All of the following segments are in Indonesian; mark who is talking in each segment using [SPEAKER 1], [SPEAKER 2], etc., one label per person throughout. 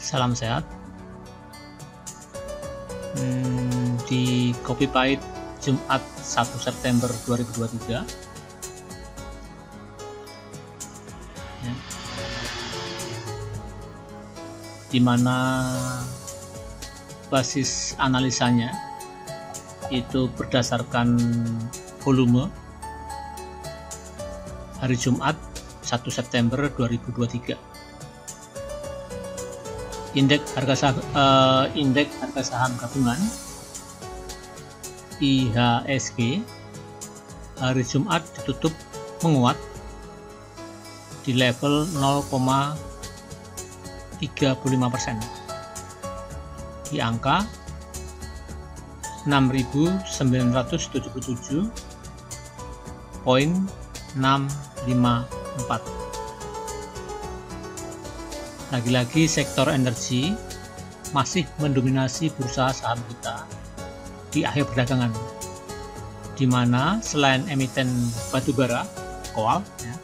[SPEAKER 1] Salam sehat. Di Copypahit Jumat 1 September 2023 ya, di mana basis analisanya itu berdasarkan volume hari Jumat 1 September 2023. Indeks harga saham gabungan IHSG hari Jumat ditutup menguat di level 0,35% di angka 6.977,654. Lagi-lagi sektor energi masih mendominasi bursa saham kita di akhir perdagangan, di mana selain emiten batubara coal ya,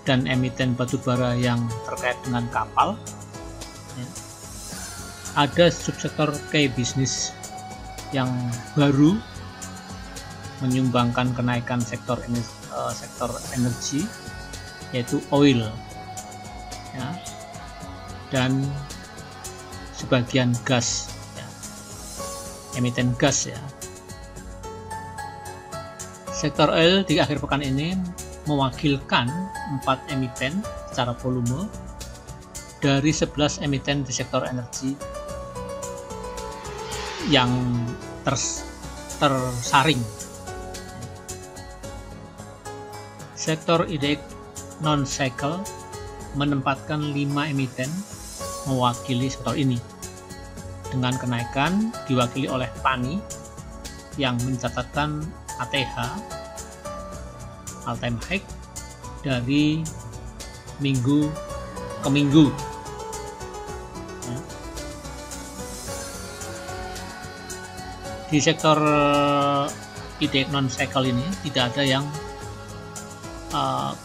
[SPEAKER 1] dan emiten batubara yang terkait dengan kapal ya, ada subsektor key bisnis yang baru menyumbangkan kenaikan sektor energi, yaitu oil ya, dan sebagian gas ya, emiten gas ya. Sektor oil di akhir pekan ini mewakilkan 4 emiten secara volume dari 11 emiten di sektor energi yang tersaring. Sektor IDX non-cycle menempatkan 5 emiten mewakili sektor ini, dengan kenaikan diwakili oleh PANI yang mencatatkan ATH all-time high dari minggu ke minggu. Di sektor IDX non-cycle ini tidak ada yang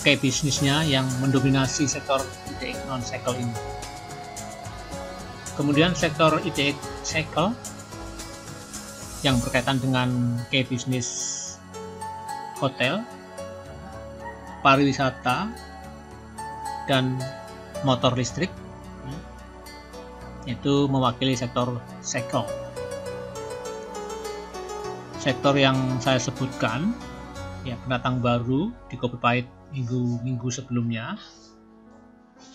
[SPEAKER 1] key bisnisnya yang mendominasi sektor IDX non-cycle ini. Kemudian sektor IDX cycle yang berkaitan dengan key bisnis hotel, pariwisata, dan motor listrik itu mewakili sektor cycle. Sektor yang saya sebutkan ya pendatang baru di Copypahit minggu sebelumnya,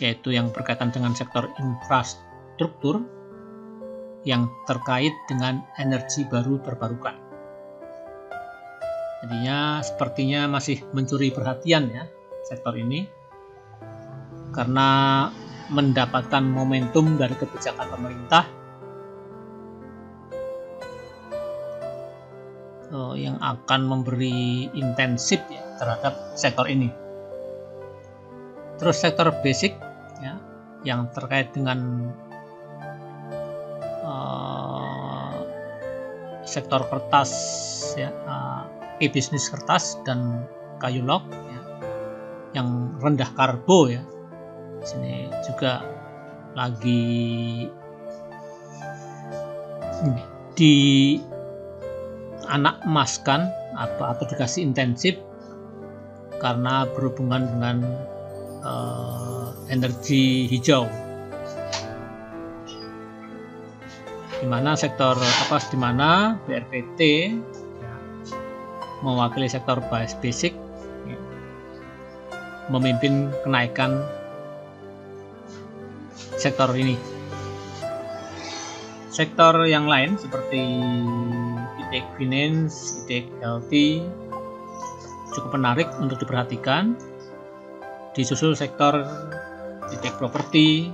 [SPEAKER 1] yaitu yang berkaitan dengan sektor infrastruktur yang terkait dengan energi baru terbarukan. Jadinya sepertinya masih mencuri perhatian ya sektor ini, karena mendapatkan momentum dari kebijakan pemerintah yang akan memberi intensif ya terhadap sektor ini. Terus sektor basic ya, yang terkait dengan sektor kertas ya, e-bisnis kertas dan kayu log ya, yang rendah karbo ya. Di sini juga lagi di anak emaskan atau dikasih intensif karena berhubungan dengan energi hijau, di mana BRPT ya, mewakili sektor basic ya, memimpin kenaikan sektor ini. Sektor yang lain seperti IDX Finance, IDX LT cukup menarik untuk diperhatikan. Disusul sektor IDX Property,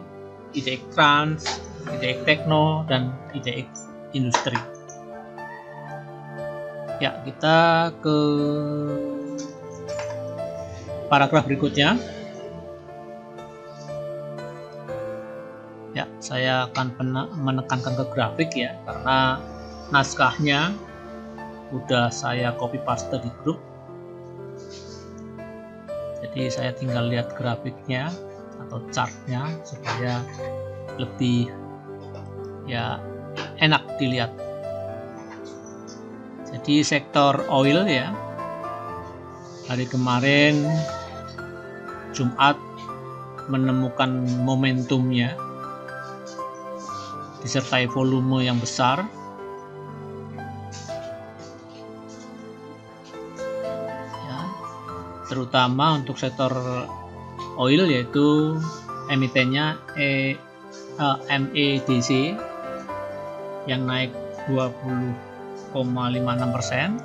[SPEAKER 1] IDX Trans, IDX Tekno, dan IDX Industri. Ya, kita ke paragraf berikutnya. Ya, saya akan menekankan ke grafik ya, karena naskahnya udah saya copy paste di grup. Jadi saya tinggal lihat grafiknya atau chartnya supaya lebih ya enak dilihat. Jadi sektor oil ya, hari kemarin Jumat menemukan momentumnya disertai volume yang besar. Ya, terutama untuk sektor oil yaitu emitennya MEDC yang naik 20,56%.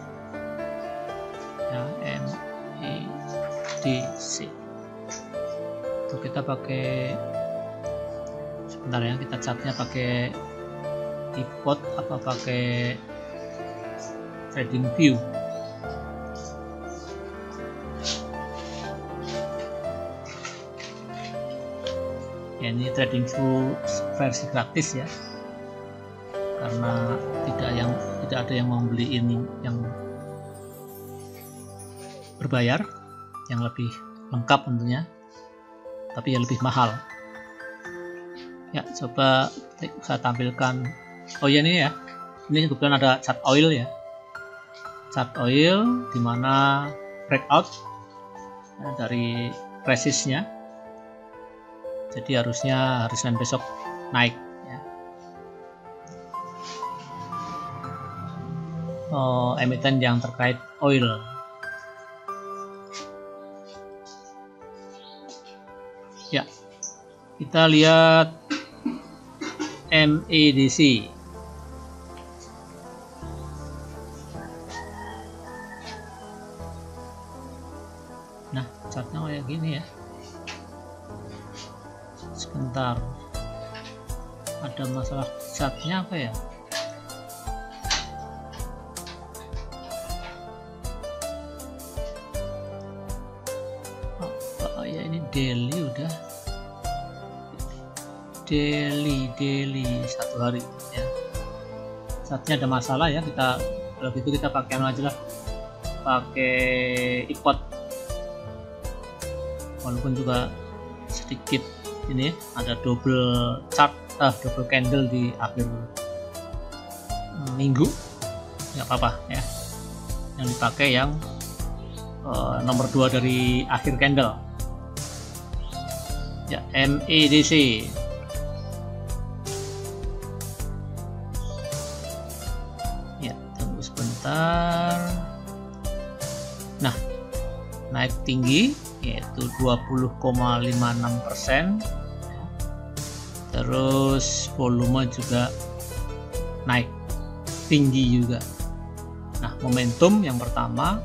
[SPEAKER 1] Ya, MEDC. Itu kita pakai, sebentar ya, kita catnya pakai iPod apa pakai Trading View. Ya, ini Trading View versi gratis ya, karena tidak ada yang mau beli ini yang berbayar, yang lebih lengkap tentunya, tapi ya lebih mahal. Ya, coba saya tampilkan. Oh ya, ini ya, ini kebetulan ada chart oil ya, chart oil dimana breakout ya, dari resistnya. Jadi harusnya hari Senin besok naik ya. Emiten yang terkait oil. Ya, kita lihat MEDC. Nah, chartnya kayak gini ya. Sebentar, ada masalah chartnya apa ya? Oh ya, ini daily udah. Daily 1 hari ya. Chartnya ada masalah ya. Kita kalau gitu kita pakai aja lah, pakai iPod, walaupun juga sedikit ini ada double chart, double candle di akhir minggu, nggak apa-apa ya. Yang dipakai yang nomor 2 dari akhir candle ya, MEDC. Ya, tunggu sebentar. Nah, naik tinggi yaitu 20,56%. Terus volume juga naik tinggi juga. Nah, momentum yang pertama,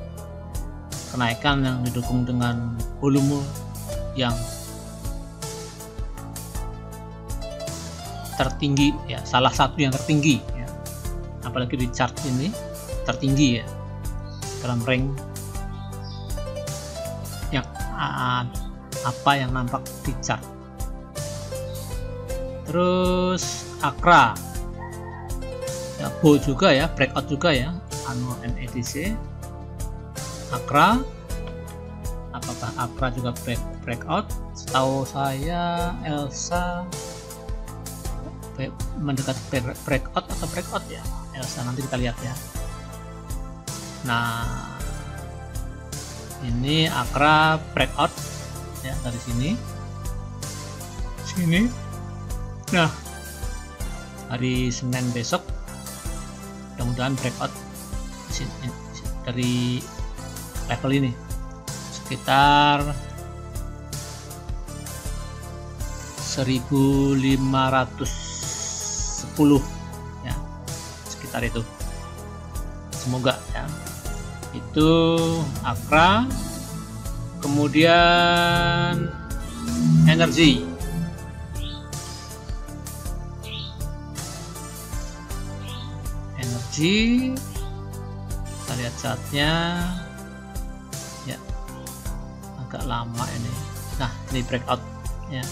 [SPEAKER 1] kenaikan yang didukung dengan volume yang tertinggi ya, salah satu yang tertinggi ya. Apalagi di chart ini tertinggi ya, dalam rank yang apa yang nampak di chart. Terus Akra ya, Bo juga ya, breakout juga ya, MEDC. Akra, apakah Akra juga breakout? Setahu saya Elsa mendekat breakout atau breakout ya, Elsa, nanti kita lihat ya. Nah, ini Akra breakout ya, dari sini. Nah, hari Senin besok mudah-mudahan breakout dari level ini sekitar 1510 ya, sekitar itu, semoga ya. Itu Akra. Kemudian energi. Kita lihat chartnya ya, agak lama ini. Nah, ini breakout ya,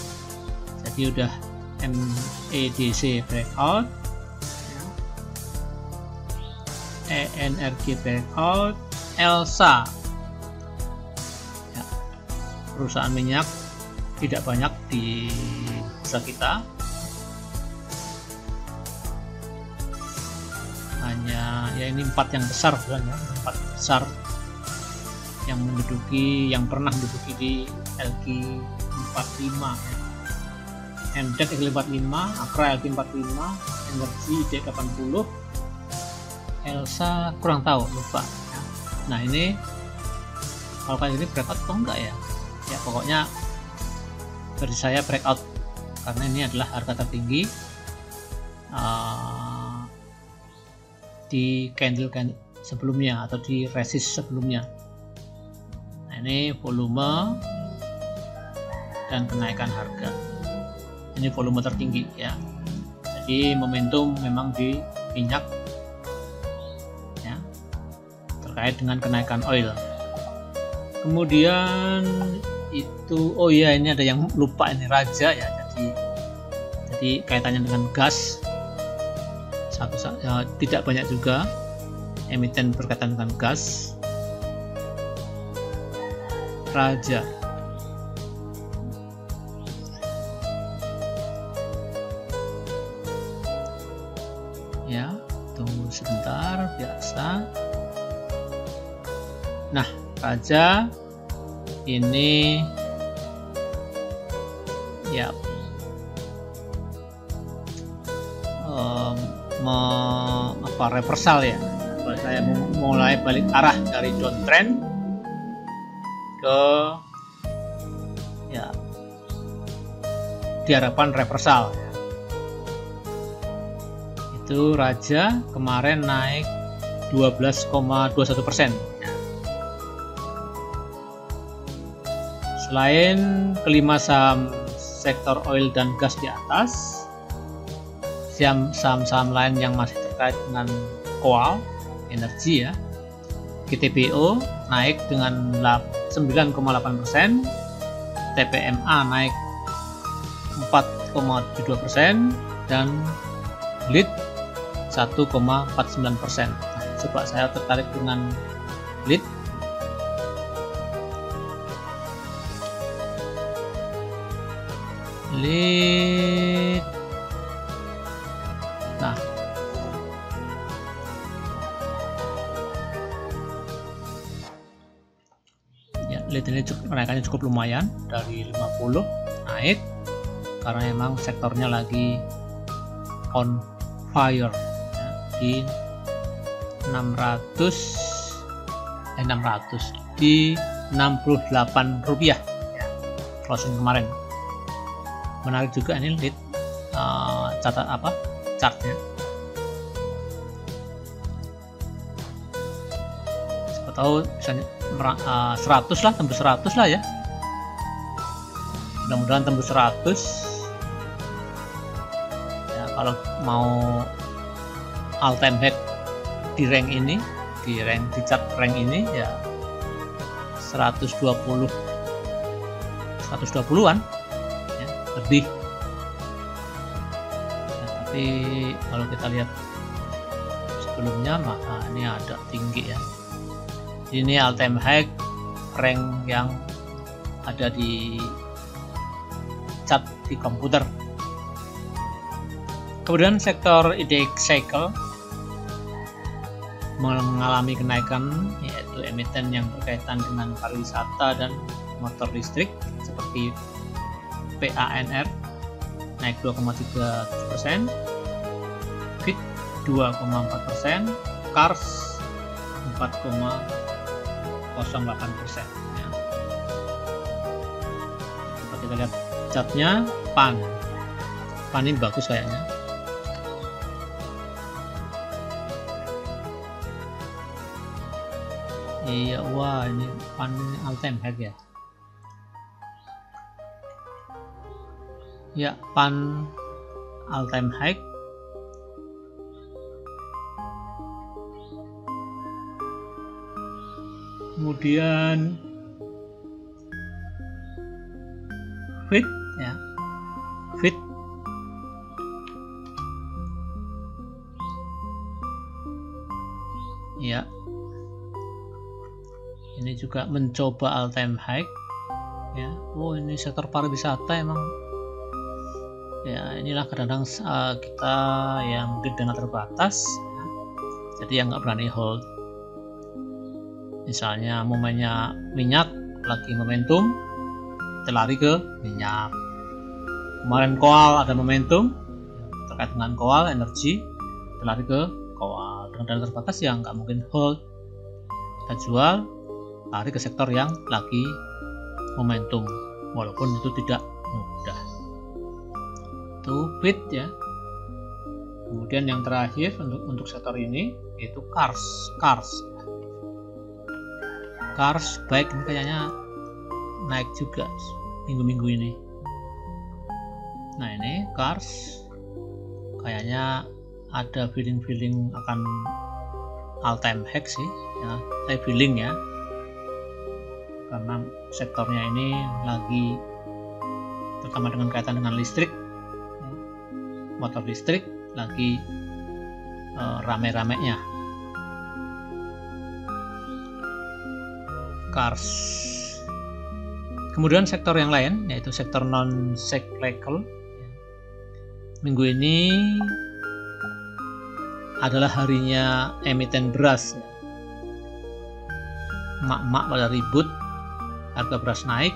[SPEAKER 1] jadi udah MEDC breakout ya. ENRG breakout. Elsa ya, perusahaan minyak tidak banyak di bursa kita, hanya ya ini 4 yang besar sebenarnya, 4 besar yang pernah menduduki di LQ45 ya. MDEC LQ45, Akra LQ45, Energi D80, Elsa kurang tahu, lupa ya. Nah ini kalau kali ini breakout atau enggak ya, ya pokoknya versi saya breakout karena ini adalah harga tertinggi di candle sebelumnya atau di resist sebelumnya. Nah ini volume dan kenaikan harga, ini volume tertinggi ya, jadi momentum memang di minyak ya, terkait dengan kenaikan oil. Kemudian itu, oh iya ini ada yang lupa, ini Raja ya, jadi kaitannya dengan gas. Tidak banyak juga emiten berkaitan dengan gas. Raja ya, tunggu sebentar, biasa. Nah Raja ini ya reversal ya, saya mulai balik arah dari downtrend ke ya diharapkan reversal ya. Itu Raja kemarin naik 12,21% ya. Selain kelima saham sektor oil dan gas di atas, saham-saham lain yang masih terkait dengan coal, energi ya, GTBO naik dengan 9,8%, TPMA naik 4,72%, dan LIT 1,49%. Nah, coba saya tertarik dengan LIT. Nah ya, LIT ini kenaikannya cukup lumayan, dari 50 naik karena memang sektornya lagi on fire ya, di 68 rupiah ya, closing kemarin. Menarik juga ini LIT, chartnya. Siapa tahu misalnya 100 lah, tembus 100 lah ya, mudah-mudahan tembus 100 ya. Kalau mau all time high di rank ini, di chart rank ini ya 120-an ya, lebih ya, tapi kalau kita lihat sebelumnya maka ini ada tinggi ya. Ini all time high rank yang ada di chart di komputer. Kemudian sektor IDX Cycle mengalami kenaikan, yaitu emiten yang berkaitan dengan pariwisata dan motor listrik seperti PANR naik 2,37%, FIT 2,4%, Cars 4,08% ya. Coba kita lihat chartnya. PAN ini bagus kayaknya. Iya, wah ini PAN all time high ya. Ya, PAN all time high. Kemudian FIT ya, FIT ya, ini juga mencoba all time high ya. Oh, ini sektor pariwisata emang ya. Inilah kadang-kadang kita yang mungkin dana terbatas ya, jadi yang nggak berani hold. Misalnya momennya minyak lagi momentum, kita lari ke minyak. Kemarin koal ada momentum terkait dengan koal energi, kita lari ke koal. Dengan dana terbatas yang nggak mungkin hold, kita jual, lari ke sektor yang lagi momentum, walaupun itu tidak mudah. Itu bit ya. Kemudian yang terakhir untuk sektor ini yaitu cars baik, ini kayaknya naik juga minggu-minggu ini. Nah, ini cars kayaknya ada feeling akan all time high sih ya, saya feeling ya, karena sektornya ini lagi terutama dengan kaitan dengan listrik ya, motor listrik lagi rame-ramenya. Cars. Kemudian sektor yang lain yaitu sektor non cyclical. Minggu ini adalah harinya emiten beras. Emak-emak pada ribut, harga beras naik.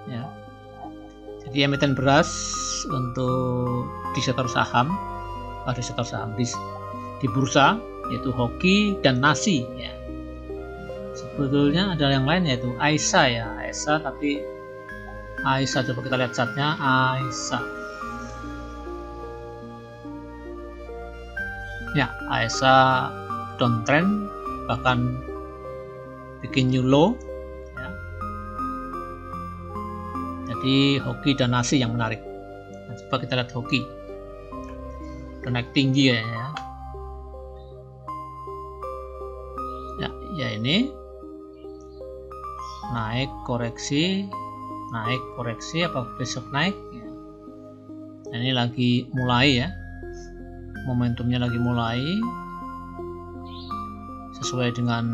[SPEAKER 1] Ya. Jadi emiten beras untuk di sektor saham, di bursa yaitu hoki dan nasi. Ya. Sebetulnya ada yang lain yaitu AISA ya, tapi AISA coba kita lihat chartnya. AISA ya, AISA downtrend bahkan bikin new low ya. Jadi hoki dan nasi yang menarik. Nah, coba kita lihat hoki udah naik tinggi ya. Ya ini naik koreksi apa besok naik ya. Nah, ini lagi mulai ya, momentumnya lagi mulai sesuai dengan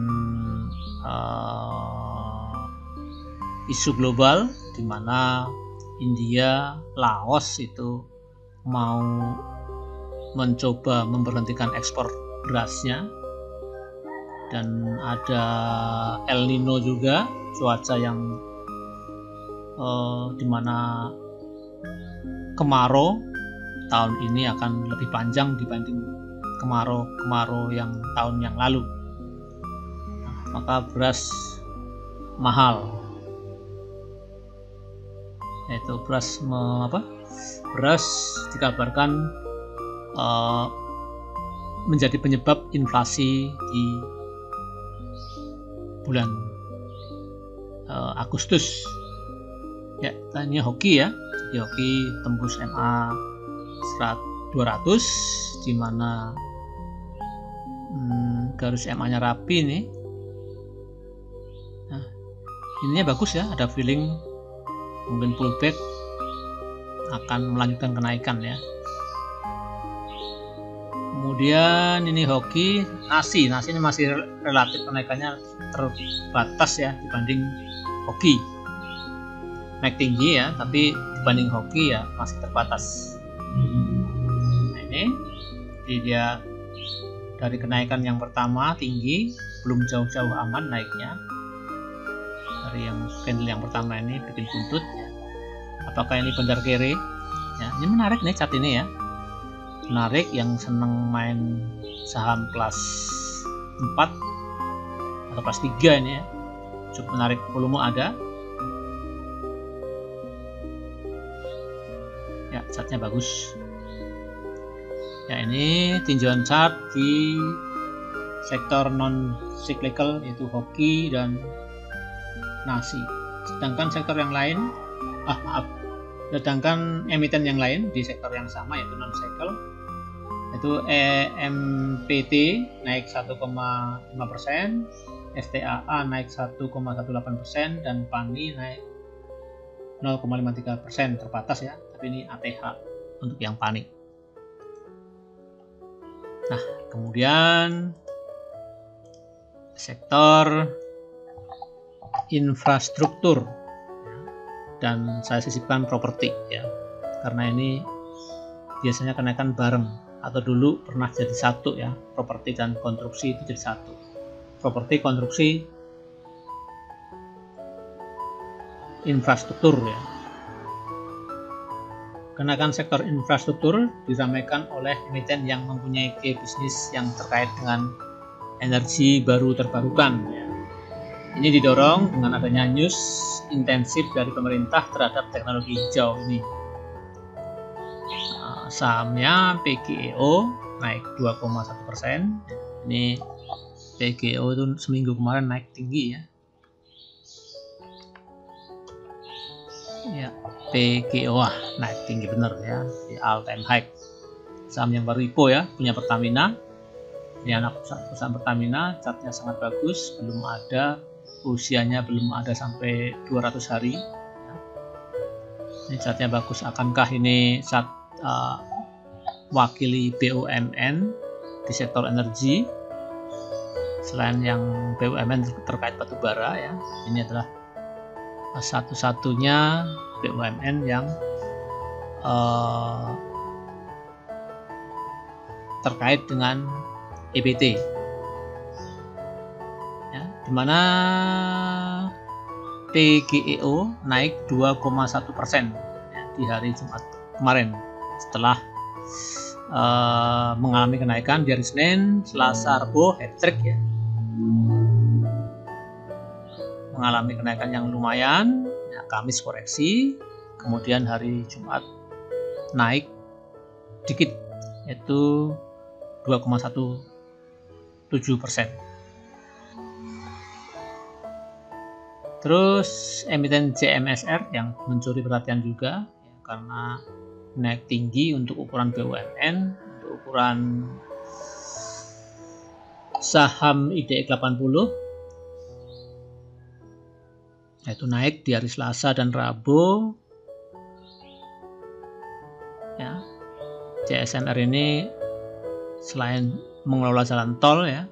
[SPEAKER 1] isu global di mana India, Laos itu mau mencoba memberhentikan ekspor berasnya, dan ada El Nino juga, cuaca yang dimana kemarau tahun ini akan lebih panjang dibanding kemarau yang tahun yang lalu. Nah, maka beras mahal, yaitu beras dikabarkan menjadi penyebab inflasi di bulan Agustus ya. Ini hoki ya, jadi hoki tembus MA 200 di mana garis MA nya rapi nih. Nah, ininya bagus ya, ada feeling mungkin pullback akan melanjutkan kenaikan ya. Kemudian ini hoki, nasi ini masih relatif kenaikannya terbatas ya dibanding hoki. Naik tinggi ya, tapi dibanding hoki ya masih terbatas. Nah, ini jadi dia dari kenaikan yang pertama tinggi, belum jauh-jauh aman naiknya. Dari yang candle yang pertama ini bikin buntut ya. Apakah ini benar kere? Ya, ini menarik nih chart ini ya. Menarik yang seneng main saham kelas 4 atau kelas 3 ini ya. Cukup menarik, volume ada. Ya, chartnya bagus. Ya, ini tinjauan chart di sektor non cyclical yaitu hoki dan nasi. Sedangkan sektor yang lain, sedangkan emiten yang lain di sektor yang sama yaitu non cycle, yaitu EMPT naik 1,5%, STAA naik 1,18%, dan PANI naik 0,53%, terbatas ya, tapi ini ATH untuk yang PANI. Nah, kemudian sektor infrastruktur dan saya sisipkan properti ya, karena ini biasanya kenaikan bareng, atau dulu pernah jadi satu ya, properti dan konstruksi itu jadi satu, properti konstruksi infrastruktur ya. Kenaikan sektor infrastruktur diramaikan oleh emiten yang mempunyai key bisnis yang terkait dengan energi baru terbarukan ya. Ini didorong dengan adanya news intensif dari pemerintah terhadap teknologi hijau ini. Sahamnya PGEO naik 2,1%. Ini PGEO itu seminggu kemarin naik tinggi ya. Ya, PGEO naik tinggi bener ya, di all time high. Saham yang baru IPO ya, punya Pertamina. Ini anak perusahaan Pertamina, chartnya sangat bagus, usianya belum ada sampai 200 hari ya. Ini chartnya bagus. Akankah ini wakili BUMN di sektor energi selain yang BUMN terkait batubara ya? Ini adalah satu-satunya BUMN yang terkait dengan EBT ya, dimana PGEO naik 2,1% ya, di hari Jumat kemarin setelah mengalami kenaikan di hari Senin, Selasa, Rabu, hat-trick ya, mengalami kenaikan yang lumayan ya, Kamis koreksi, kemudian hari Jumat naik dikit yaitu 2,17%. Terus emiten CMSR yang mencuri perhatian juga ya, karena naik tinggi untuk ukuran BUMN, untuk ukuran saham IDX 80 yaitu naik di hari Selasa dan Rabu ya. CSMR ini selain mengelola jalan tol ya,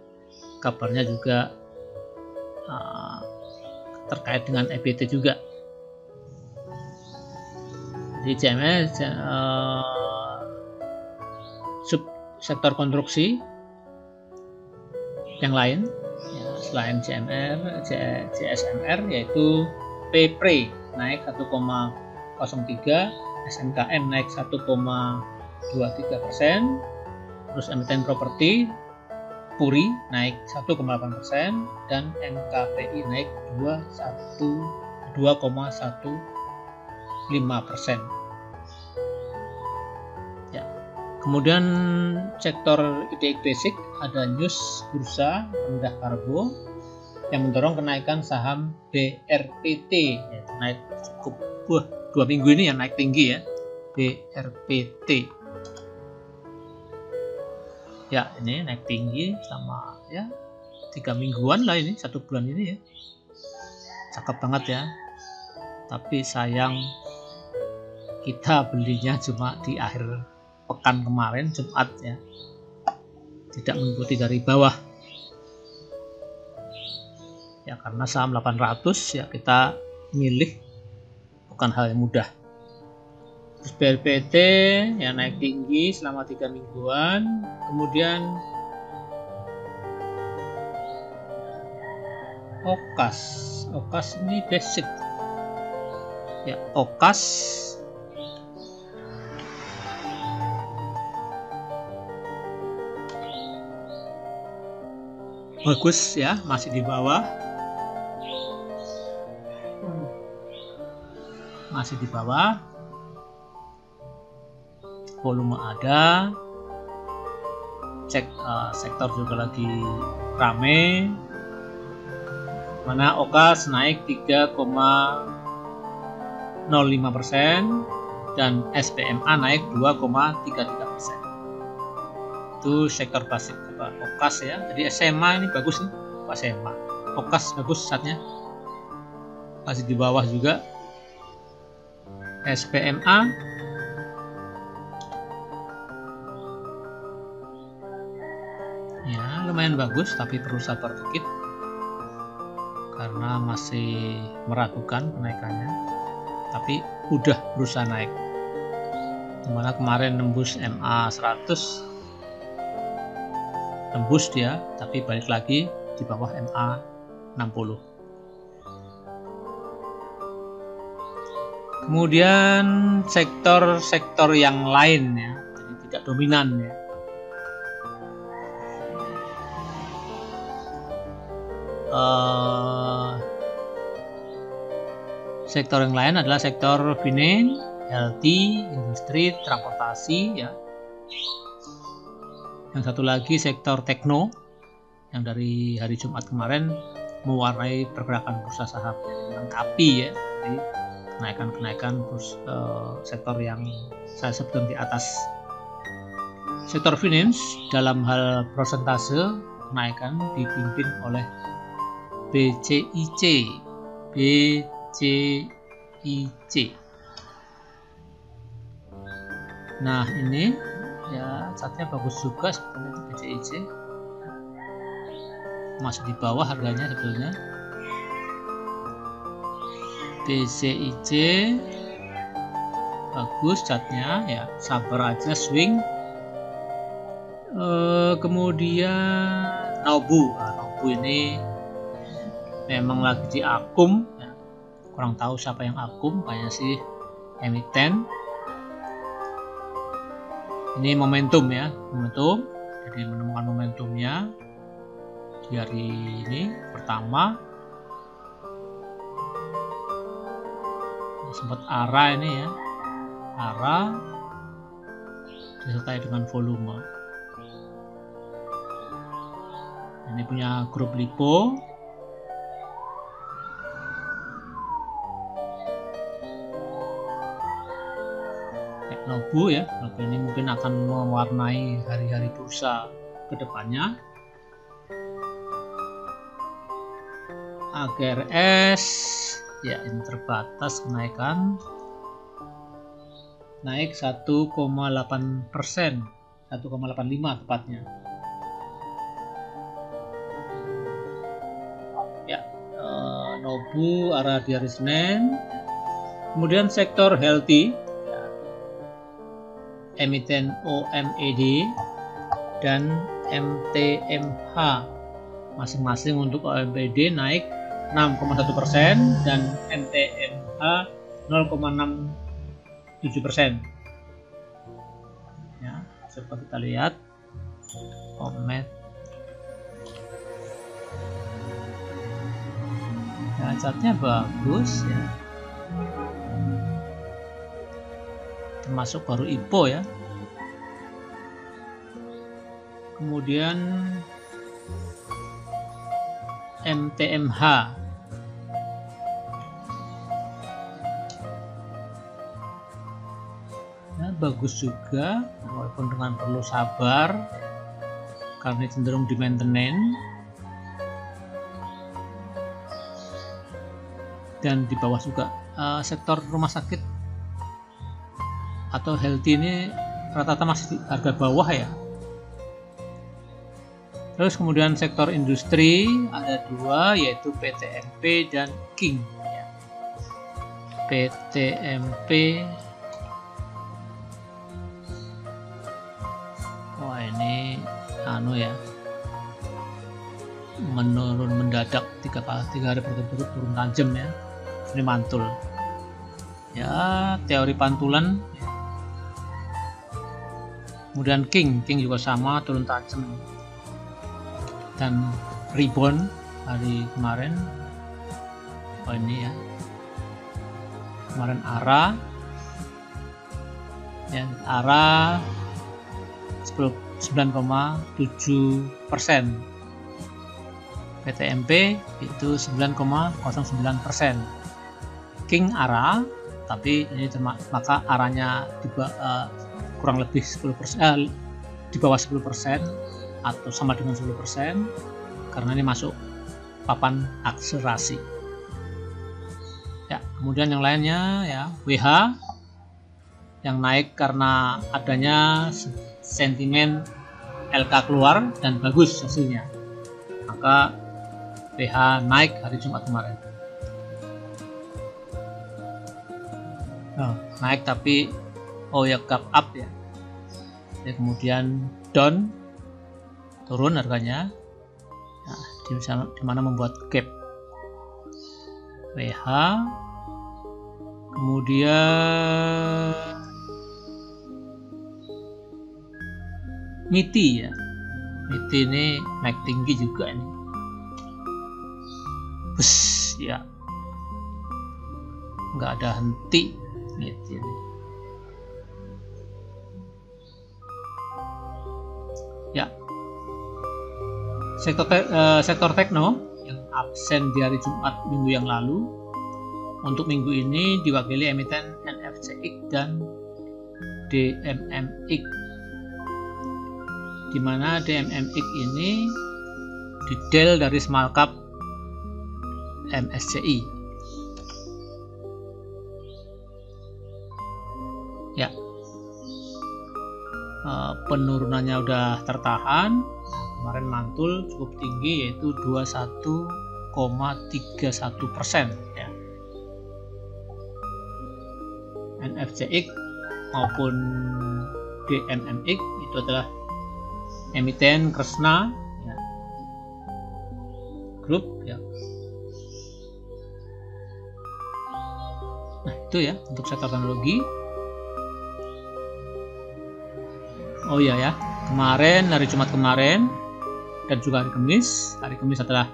[SPEAKER 1] kabarnya juga terkait dengan EBT juga. Di CMS sektor konstruksi yang lain ya, selain CSMR yaitu PPRE naik 1,03, SMKM naik 1,23%, terus emiten properti Puri naik 1,8% dan MKPI naik 2,15%. Ya. Kemudian sektor IDX Basic ada news bursa rendah karbo yang mendorong kenaikan saham BRPT ya, naik cukup 2 minggu ini yang naik tinggi ya, BRPT. Ya, ini naik tinggi sama ya 3 mingguan lah, ini 1 bulan ini ya. Cakep banget ya. Tapi sayang kita belinya cuma di akhir pekan kemarin Jumat ya. Tidak mengikuti dari bawah. Ya karena saham 800 ya kita milih bukan hal yang mudah. Terus BRPT yang naik tinggi selama 3 mingguan. Kemudian Okas ini basic ya, Okas bagus ya, masih di bawah, volume ada, cek sektor juga lagi rame, mana Okas naik 3,05% dan SPMA naik 2,33%. Itu sektor basic Okas ya. Jadi SMA ini bagus nih, Pak SMA. Okas bagus saatnya, masih di bawah juga. SPMA ya lumayan bagus, tapi perlu sabar dikit karena masih meragukan kenaikannya. tapi udah berusaha naik, dimana kemarin nembus MA 100, tembus dia tapi balik lagi di bawah MA 60. Kemudian sektor-sektor yang lain ya, jadi tidak dominan ya. Sektor yang lain adalah sektor finance, healthy, industri, transportasi ya. Yang satu lagi sektor tekno yang dari hari Jumat kemarin mewarnai pergerakan bursa saham, melengkapi ya, jadi kenaikan sektor yang saya sebutkan di atas. Sektor finance dalam hal persentase kenaikan dipimpin oleh BCIC. Nah ini ya catnya bagus juga sebenarnya itu BCIC, masih di bawah harganya sebetulnya. BCIC bagus catnya ya, sabar aja swing. Kemudian Nobu, Nobu ini memang lagi di akum ya. Kurang tahu siapa yang akum, kayaknya sih emiten. Ini momentum ya, momentum, jadi menemukan momentumnya di hari ini pertama. Sempat arah ini ya, arah disertai dengan volume. Ini punya grup lipo. Nobu ya, Nobu ini mungkin akan mewarnai hari-hari bursa ke depannya. AGRS ya, ini terbatas kenaikan, naik 1,8%, 1,85 tepatnya ya. Nobu arah di hari Senin. Kemudian sektor healthy ya, emiten OMED dan MTMH, masing-masing untuk OMED naik 6,1% dan MTMH 0,67% ya. Coba kita lihat OMED ya, catnya bagus ya, termasuk baru IPO ya. Kemudian MTMH ya, bagus juga walaupun dengan perlu sabar karena cenderung di maintenance dan di bawah juga. Sektor rumah sakit atau healthy ini rata-rata masih di harga bawah ya. Terus kemudian sektor industri ada dua, yaitu PTMP dan King ya. PTMP, wah ini ya, menurun mendadak, tiga hari berturut-turut turun tajam ya. Ini mantul ya, teori pantulan ya. Kemudian King juga sama, turun tajam dan rebound hari kemarin. Oh ini ya, kemarin ARA ya, ARA 9,7%, PTMP itu 9,09%. King ARA, tapi ini maka ARA-nya kurang lebih 10%, di bawah 10% atau sama dengan 10%, karena ini masuk papan akselerasi ya. Kemudian yang lainnya ya, WH yang naik karena adanya sentimen LK keluar dan bagus hasilnya, maka WH naik hari Jumat kemarin. naik tapi gap up ya. Jadi kemudian down, turun harganya. Nah, di mana membuat gap WH, kemudian MITI ya. MITI ini naik tinggi juga ini. Bus ya, nggak ada henti MITI ini. Ya, sektor tekno yang absen di hari Jumat minggu yang lalu, untuk minggu ini diwakili emiten NFCX dan DMMX, di mana DMMX ini detail dari small cap MSCI. Ya, penurunannya udah tertahan. Kemarin mantul cukup tinggi, yaitu 21,31% ya. NFCX maupun DMMX itu adalah emiten Kresna ya, grup ya. Nah, itu ya untuk sektor teknologi. Oh iya ya, kemarin hari Jumat kemarin dan juga hari Kamis adalah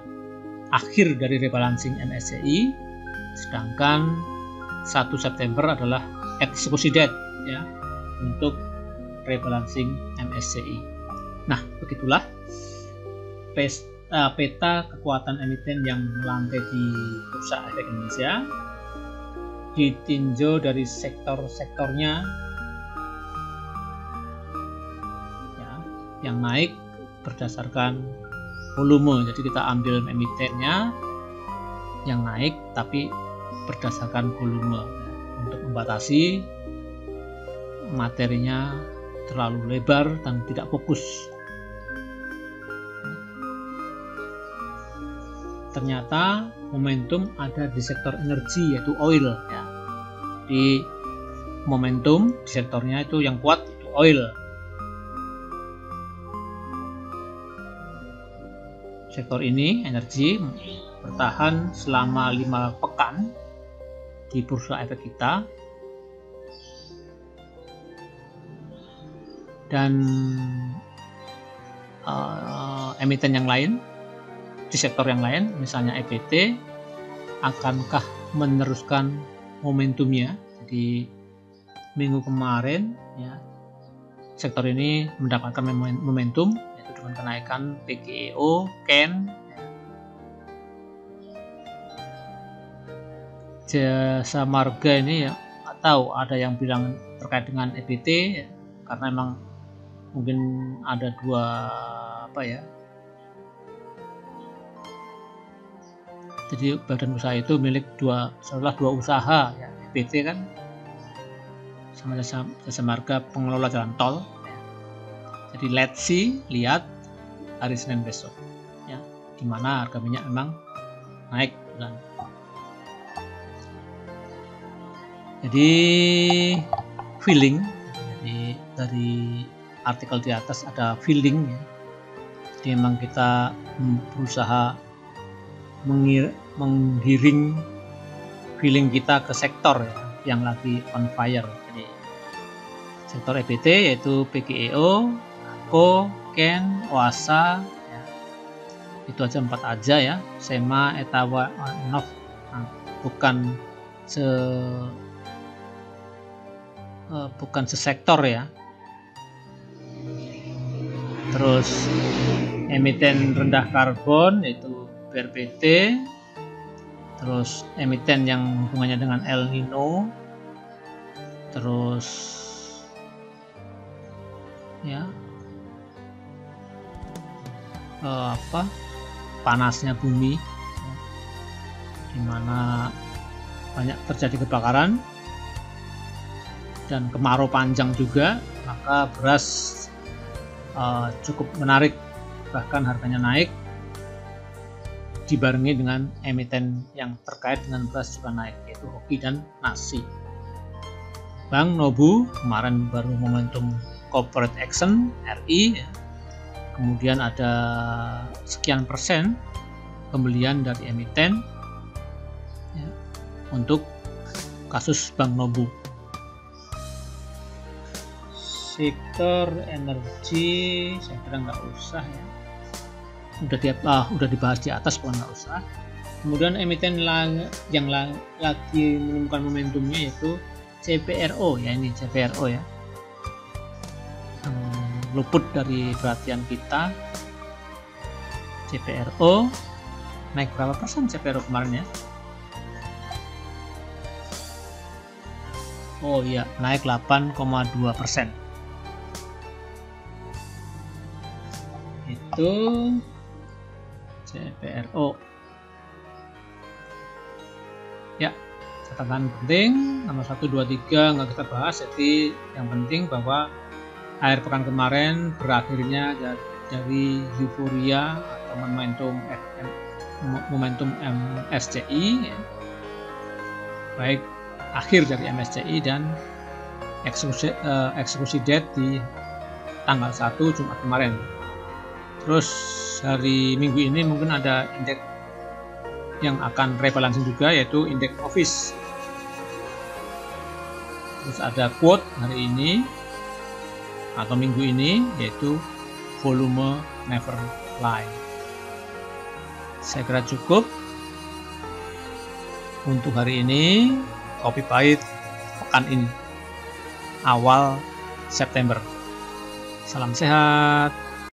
[SPEAKER 1] akhir dari rebalancing MSCI, sedangkan 1 September adalah eksekusi date ya untuk rebalancing MSCI. Nah, begitulah peta kekuatan emiten yang melantai di Bursa Efek Indonesia, ditinjau dari sektor-sektornya ya, yang naik berdasarkan volume. Jadi kita ambil emitennya yang naik tapi berdasarkan volume untuk membatasi materinya terlalu lebar dan tidak fokus. Ternyata momentum ada di sektor energi, yaitu oil ya. Di momentum di sektornya itu yang kuat itu oil. Sektor ini energi bertahan selama 5 pekan di Bursa Efek kita, dan emiten yang lain di sektor yang lain, misalnya EPT, akankah meneruskan momentumnya? Jadi minggu kemarin ya, sektor ini mendapatkan momentum yaitu dengan kenaikan PGEO, KEN, Jasa Marga ini ya, nggak tahu, ada yang bilang terkait dengan EPT ya, karena memang mungkin ada jadi badan usaha itu milik dua usaha ya, EPT kan sama Jasa Marga pengelola jalan tol ya. Jadi let's see, lihat hari Senin besok ya, dimana harga minyak memang naik dan jadi feeling, jadi dari artikel di atas ada feeling ya. Jadi memang kita berusaha menggiring feeling kita ke sektor ya, yang lagi on fire. Jadi sektor EPT yaitu PGEO, KO, KEN, OASA ya. Itu aja 4 aja ya. SEMA, ETAWA, NOV bukan sesektor ya. Terus emiten rendah karbon yaitu BRPT, terus emiten yang hubungannya dengan El Nino, terus ya panasnya bumi di mana banyak terjadi kebakaran dan kemarau panjang juga, maka beras cukup menarik, bahkan harganya naik dibarengi dengan emiten yang terkait dengan beras juga naik, yaitu hoki dan nasi. Bank Nobu kemarin baru momentum corporate action RI ya. Kemudian ada sekian persen pembelian dari emiten ya, untuk kasus Bank Nobu. Sektor energi saya kira nggak usah ya, udah dibahas di atas, pun nggak usah. Kemudian emiten yang lagi menemukan momentumnya yaitu CPRO ya, ini CPRO ya, luput dari perhatian kita. CPRO naik berapa persen CPRO kemarin ya? Oh iya, naik 8,2%. Itu CPRO. Ya, catatan penting nomor 1, 2, 3 nggak kita bahas, jadi yang penting bahwa akhir pekan kemarin berakhirnya dari euforia atau momentum MSCI ya. Baik akhir dari MSCI dan eksekusi debt di tanggal 1 Jumat kemarin. Terus hari Minggu ini mungkin ada indeks yang akan rebalancing juga, yaitu indeks office. Terus ada quote hari ini atau minggu ini, yaitu volume never lie. Saya kira cukup untuk hari ini. Kopi pahit pekan ini awal September. Salam sehat.